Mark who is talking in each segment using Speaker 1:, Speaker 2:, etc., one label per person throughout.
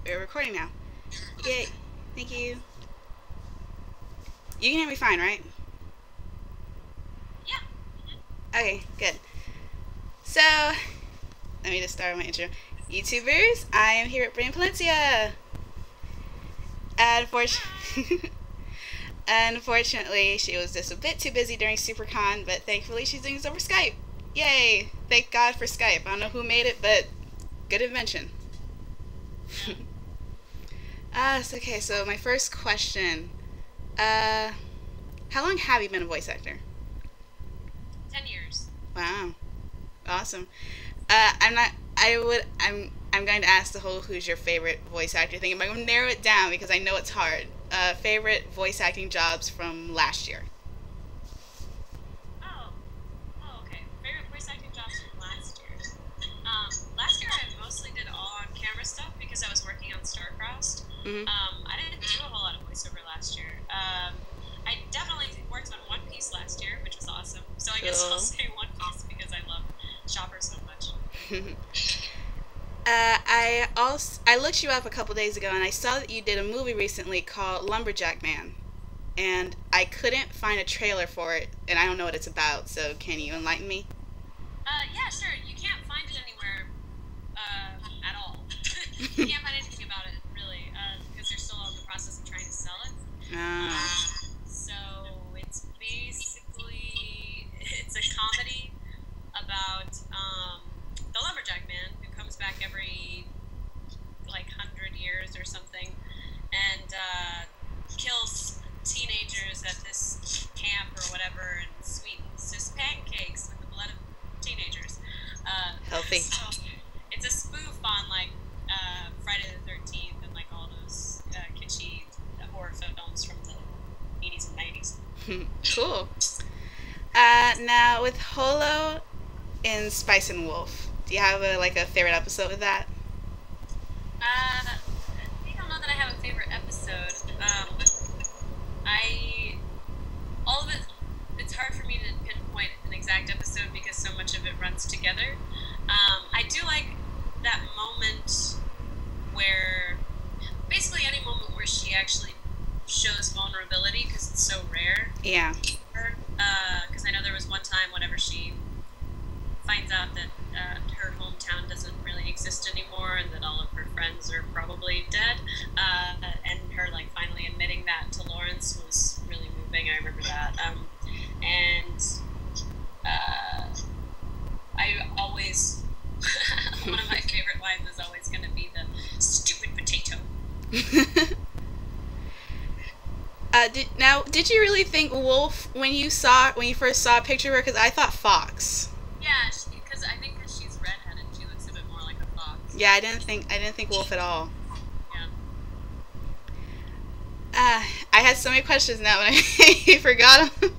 Speaker 1: We're recording now. Yay. Thank you. You can hear me fine, right?
Speaker 2: Yeah.
Speaker 1: Okay, good. So, let me just start my intro. YouTubers, I am here at Brina, Palencia. Unfortunately, she was just a bit too busy during SuperCon, but thankfully she's doing this over Skype. Yay! Thank God for Skype. I don't know who made it, but good invention. Okay, so my first question. How long have you been a voice actor?
Speaker 2: 10 years.
Speaker 1: Wow. Awesome. I'm going to ask the whole who's your favorite voice actor thing. I'm going to narrow it down because I know it's hard. Favorite voice acting jobs from last year.
Speaker 2: Okay. Favorite voice acting jobs from last year. Last year I mostly did all on camera stuff because I was working on StarCrossed.
Speaker 1: Mm-hmm.
Speaker 2: I didn't do a whole lot of voiceover last year. I definitely worked on One Piece last year, which was awesome. So I guess I'll say One Piece because I love Chopper so much.
Speaker 1: I looked you up a couple days ago and I saw that you did a movie recently called Lumberjack Man, and I couldn't find a trailer for it, and I don't know what it's about. So can you enlighten me?
Speaker 2: Yeah, sure. You can't find it anywhere at all. You can't find anything about it really because they're still in the process of trying to sell it. So it's basically it's a comedy about the lumberjack man who comes back every like 100 years or something and kills teenagers at this camp or whatever and sweetens his pancakes with the blood of teenagers.
Speaker 1: Healthy.
Speaker 2: So it's a spoof on like Friday the 13th and like all those kitschy horror films from the 80s and 90s.
Speaker 1: Cool. Now with Holo and Spice and Wolf, do you have a favorite episode with that?
Speaker 2: I don't know that I have a favorite episode. All of it, it's hard for me to pinpoint an exact episode because so much of it runs together. I do like that moment where, basically any moment where she actually shows vulnerability because it's so rare.
Speaker 1: Yeah.
Speaker 2: Because I know there was one time whenever she finds out that her hometown doesn't really exist anymore and that all of her friends are probably dead, and her like finally admitting that to Lawrence was really moving. I remember that. And I always one of my favorite lines is always going to be the stupid potato.
Speaker 1: Did you really think wolf when you first saw a picture of her? Because I thought fox.
Speaker 2: Yeah, because I think because she's redheaded, she looks a bit more like a fox.
Speaker 1: Yeah, I didn't think wolf at all.
Speaker 2: Yeah.
Speaker 1: I had so many questions now, but I forgot them.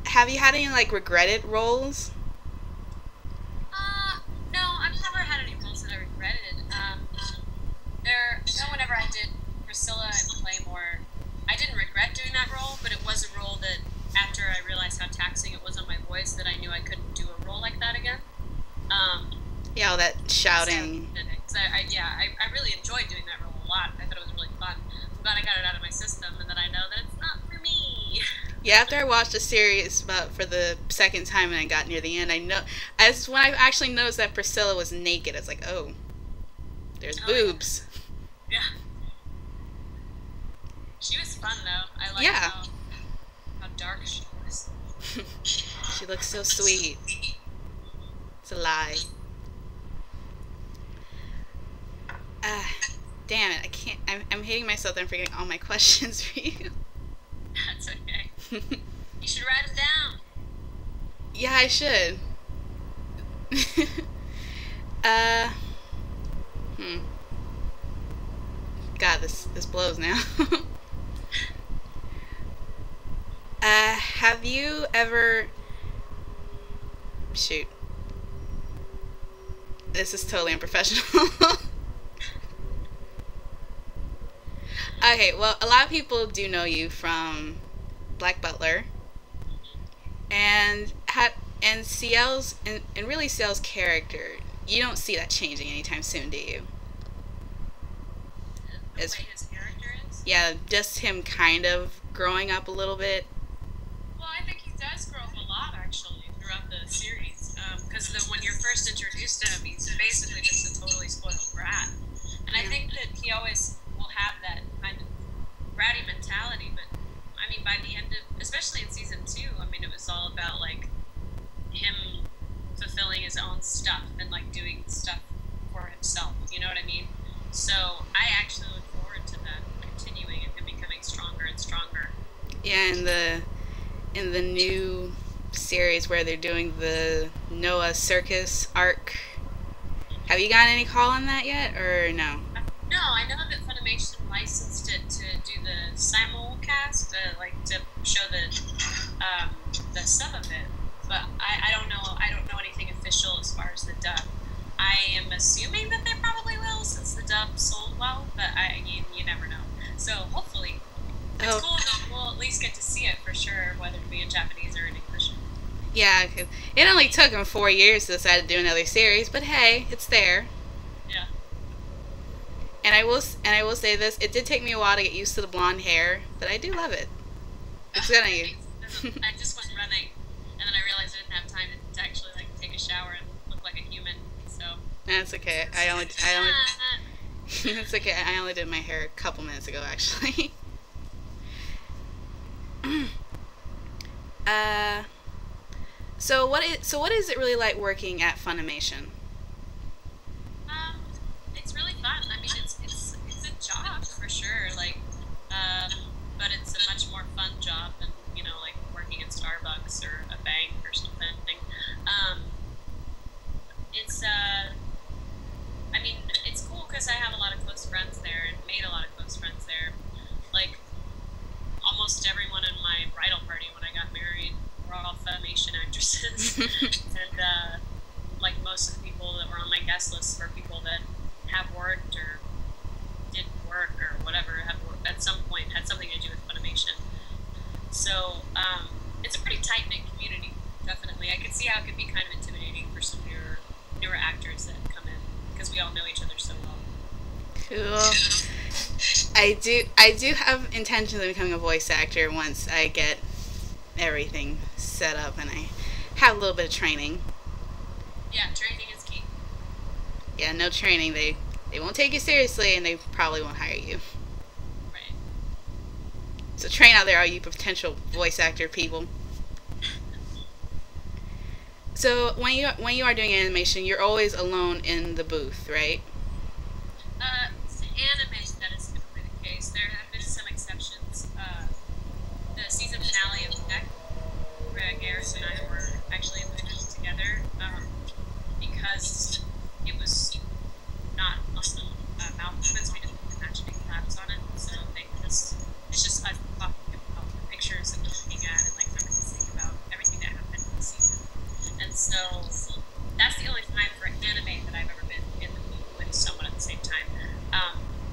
Speaker 1: Have you had any regretted roles?
Speaker 2: No, I've never had any roles that I regretted. Whenever I did Priscilla and Claymore, I didn't regret doing that role, but it was a role that, after I realized how taxing it was on my voice, that I knew I couldn't do a role like that again.
Speaker 1: Yeah, all that shouting.
Speaker 2: So, I really enjoyed doing that role a lot. I thought it was really fun. I'm glad I got it out of my system, and that I know that it's not for me.
Speaker 1: Yeah, after I watched the series for the second time and I got near the end, when I actually noticed that Priscilla was naked. I was like, oh, there's boobs.
Speaker 2: Yeah. She was fun though. I liked how dark she was.
Speaker 1: She looks so sweet. It's a lie. Damn it! I can't. I'm hating myself that I'm forgetting all my questions for you.
Speaker 2: That's okay. You should write them down.
Speaker 1: Yeah, I should. God, this blows now. Have you ever... Shoot. This is totally unprofessional. Okay, well, a lot of people do know you from Black Butler. And Ciel's, and really Ciel's character. you don't see that changing anytime soon, do you?
Speaker 2: The way his character is?
Speaker 1: Yeah, just him kind of growing up a little bit.
Speaker 2: Well, I think he does grow up a lot, actually, throughout the series. Because when you're first introduced to him, he's basically just a totally spoiled brat. And I think that he always will have that kind of bratty mentality, but, I mean, by the end of, especially in season 2, I mean, it was all about, like, him fulfilling his own stuff and, like, doing stuff for himself, you know what I mean? So, I actually look forward to that continuing and him becoming stronger and stronger.
Speaker 1: Yeah, in the new series where they're doing the Noah Circus arc, have you gotten any call on that yet, or no?
Speaker 2: No, I know that Funimation licensed it to do the simulcast, to show the sub of it. But I don't know. I don't know anything official as far as the dub. I am assuming that they probably will, since the dub sold well. But you never know. So hopefully, it's cool. We'll at least get to see it for sure, whether it be in Japanese or in English.
Speaker 1: Yeah, it only took them 4 years to decide to do another series, but hey, it's there.
Speaker 2: Yeah.
Speaker 1: And I will say this: it did take me a while to get used to the blonde hair, but I do love it. It's good on you.
Speaker 2: I just went running, and then I realized I didn't have time to actually like take a shower and look like a human. So.
Speaker 1: That's okay. I only. It's okay. I only did my hair a couple minutes ago, actually. So what is it really like working at Funimation?
Speaker 2: It's really fun. I mean, it's a job for sure. Like, but it's a much more fun job than like working at Starbucks or a bank or something. I mean, it's cool because I have a lot of close friends there and made a lot of close friends there. Like, almost everyone in my bridal party when I got married were all Funimation actresses. And, like, most of the people that were on my guest list were people that have worked or did work or whatever, at some point had something to do with Funimation. So, it's a pretty tight-knit community, definitely. I could see how it could be kind of intimidating for some newer actors that come in, because we all know each other so well.
Speaker 1: Cool. I do have intentions of becoming a voice actor once I get everything set up and I have a little bit of training.
Speaker 2: Yeah, training is key.
Speaker 1: Yeah, no training, they won't take you seriously and they probably won't hire you.
Speaker 2: Right.
Speaker 1: So train out there, all you potential voice actor people. So when you are doing animation, you're always alone in the booth, right?
Speaker 2: Anime, that is typically the case. There have been some exceptions. The season finale of Deck, where Garrus and I were actually in the booth together, because it was not awesome mouth movements. We didn't match any claps on it, so it's just us talking about the pictures that we're looking at and like reminiscing about everything that happened in the season. And so that's the only time for anime that I've ever been in the booth with someone at the same time.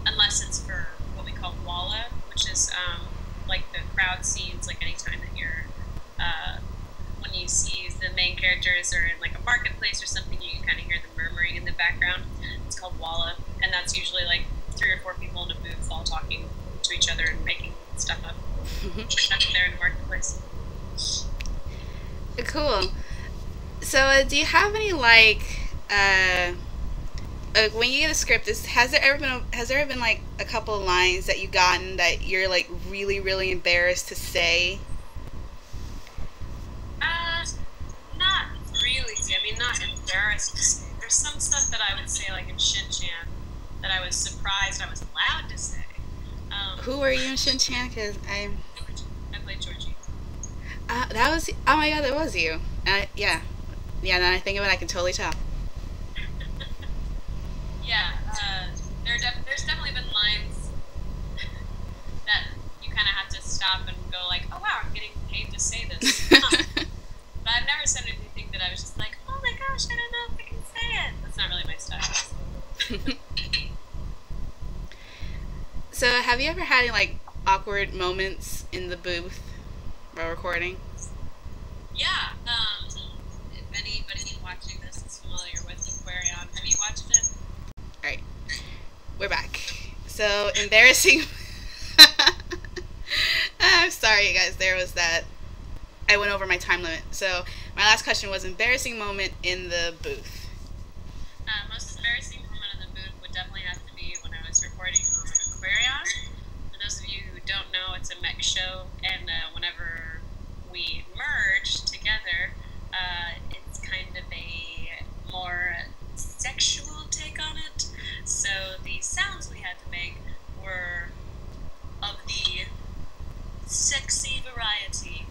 Speaker 2: Unless it's for what we call walla, which is like the crowd scenes, like anytime that you're, when you see the main characters are in like a marketplace or something, you can kind of hear them murmuring in the background. It's called walla, and that's usually like 3 or 4 people in a booth all talking to each other and making stuff up. That's there in the marketplace.
Speaker 1: Cool. So do you have any when you get a script, has there ever been like a couple of lines that you've gotten that you're like really, really embarrassed to say?
Speaker 2: Not really. I mean, not embarrassed to say. There's some stuff that I would say like in Shin-chan that I was surprised I was allowed to say.
Speaker 1: Who are you in Shin-chan? Because I
Speaker 2: played Georgie.
Speaker 1: That was, oh my god, that was you. Yeah. Now I think of it, I can totally tell.
Speaker 2: Yeah, there's definitely been lines that you kind of have to stop and go like, oh wow, I'm getting paid to say this. But I've never said anything that I was just like, oh my gosh, I don't know if I can say it. That's not really my style.
Speaker 1: So have you ever had any like awkward moments in the booth while recording?
Speaker 2: Yeah, if anybody watching this is familiar with Aquarion. Have you watched it?
Speaker 1: Alright. We're back. So, embarrassing... I'm sorry, you guys. There was that... I went over my time limit. So, my last question was embarrassing moment in the booth.
Speaker 2: Most embarrassing moment in the booth would definitely have to be when I was recording on Aquarion. For those of you who don't know, it's a mech show, and whenever we merge together, it's kind of a more sexual take on it. So the sounds we had to make were of the sexy variety,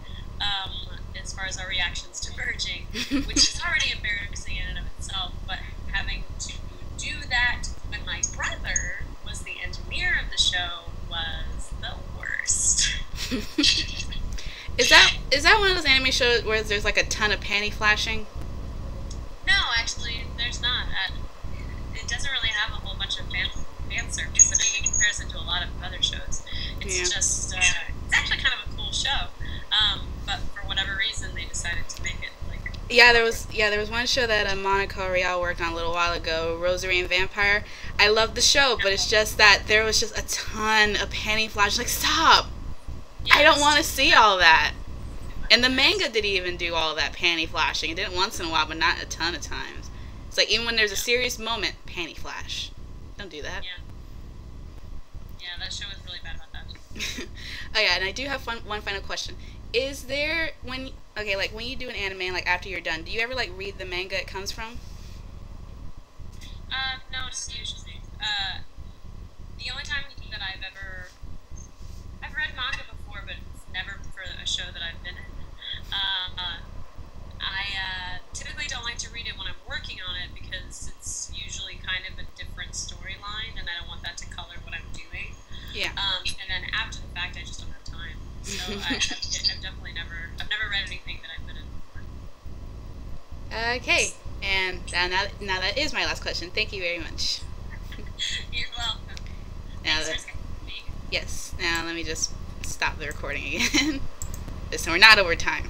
Speaker 2: as far as our reactions to merging, which is already embarrassing in and of itself, but having to do that when my brother was the engineer of the show was the worst.
Speaker 1: Is that one of those anime shows where there's like a ton of panty flashing?
Speaker 2: No, actually, there's not. It doesn't really have a whole bunch of fan service. I mean, in comparison to a lot of other shows, it's just it's actually kind of a cool show. But for whatever reason, they decided to make it like.
Speaker 1: Yeah, there was one show that Monica Real worked on a little while ago, Rosary and Vampire. I loved the show, but it's just that there was just a ton of panty flash. Like, stop! Yes. I don't want to see all that. And the manga didn't even do all that panty flashing. It did it once in a while, but not a ton of times. It's like even when there's a serious moment, panty flash. Don't do that.
Speaker 2: Yeah, that show was really bad about that.
Speaker 1: Oh yeah, and I do have one final question. Is there when you do an anime, like after you're done, do you ever like read the manga it comes from?
Speaker 2: No, it's usually. The only time that I've read manga before, but it's never for a show that I've been in. I typically don't like to read it when I'm working on it because it's usually kind of a different storyline, and I don't want that to color what I'm doing.
Speaker 1: Yeah.
Speaker 2: And then after the fact, I just don't have time. So I've definitely never read anything that I've been in before.
Speaker 1: Okay, and now that is my last question. Thank you very much.
Speaker 2: You're welcome.
Speaker 1: Yes. Now let me just stop the recording again. So we're not over time.